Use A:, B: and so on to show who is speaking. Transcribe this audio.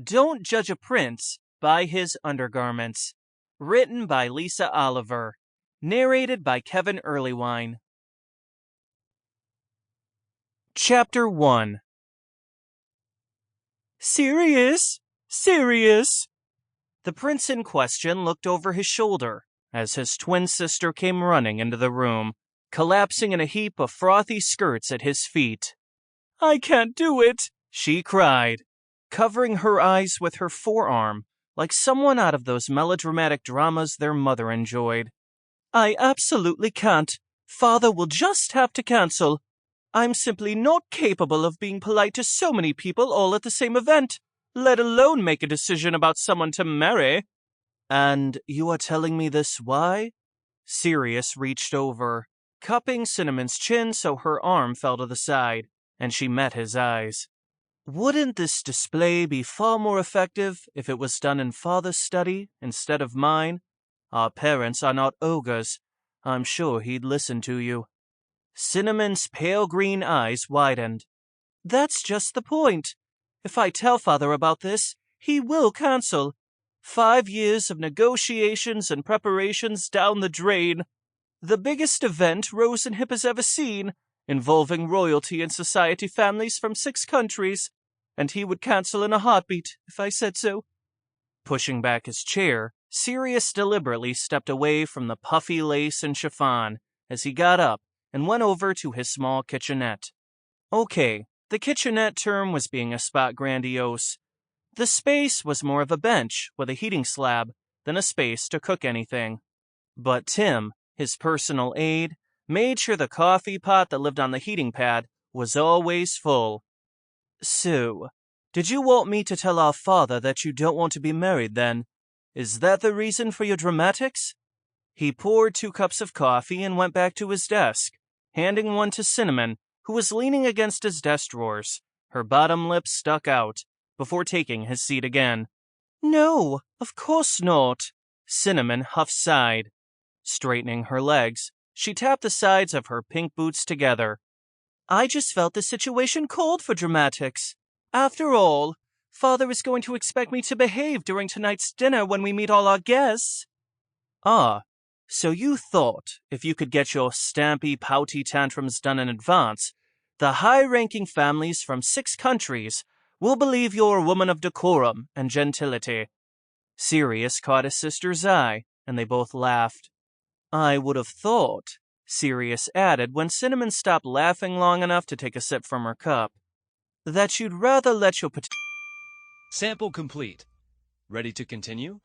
A: Don't Judge a Prince by His Undergarments. Written by Lisa Oliver. Narrated by Kevin Earlywine. Chapter 1. Syrius! Syrius! The prince in question looked over his shoulder as his twin sister came running into the room, collapsing in a heap of frothy skirts at his feet. "I can't do it," she cried, covering her eyes with her forearm like someone out of those melodramatic dramas their mother enjoyed. "I absolutely can't. Father will just have to cancel. I'm simply not capable of being polite to so many people all at the same event, let alone make a decision about someone to marry." "And you are telling me this why?" Syrius reached over, cupping Cinnamon's chin so her arm fell to the side, and she met his eyes. "Wouldn't this display be far more effective if it was done in Father's study instead of mine? Our parents are not ogres. I'm sure he'd listen to you." Cinnamon's pale green eyes widened. "That's just the point. If I tell Father about this, he will cancel. 5 years of negotiations and preparations down the drain. The biggest event Rosenhip has ever seen, involving royalty and society families from 6 countries, and he would cancel in a heartbeat if I said so." Pushing back his chair, Syrius deliberately stepped away from the puffy lace and chiffon as he got up and went over to his small kitchenette. Okay, the kitchenette term was being a spot grandiose. The space was more of a bench with a heating slab than a space to cook anything. But Tim, his personal aide, made sure the coffee pot that lived on the heating pad was always full. "So, did you want me to tell our father that you don't want to be married then? Is that the reason for your dramatics?" He poured 2 cups of coffee and went back to his desk, handing one to Cinnamon, who was leaning against his desk drawers, her bottom lip stuck out, before taking his seat again. "No, of course not." Cinnamon half-sighed. Straightening her legs, she tapped the sides of her pink boots together. "I just felt the situation called for dramatics. After all, Father is going to expect me to behave during tonight's dinner when we meet all our guests." "Ah, so you thought if you could get your stampy, pouty tantrums done in advance, the high-ranking families from 6 countries will believe you're a woman of decorum and gentility." Syrius caught his sister's eye, and they both laughed. "I would have thought," Syrius added when Cinnamon stopped laughing long enough to take a sip from her cup, "that you'd rather let your
B: Sample complete. Ready to continue?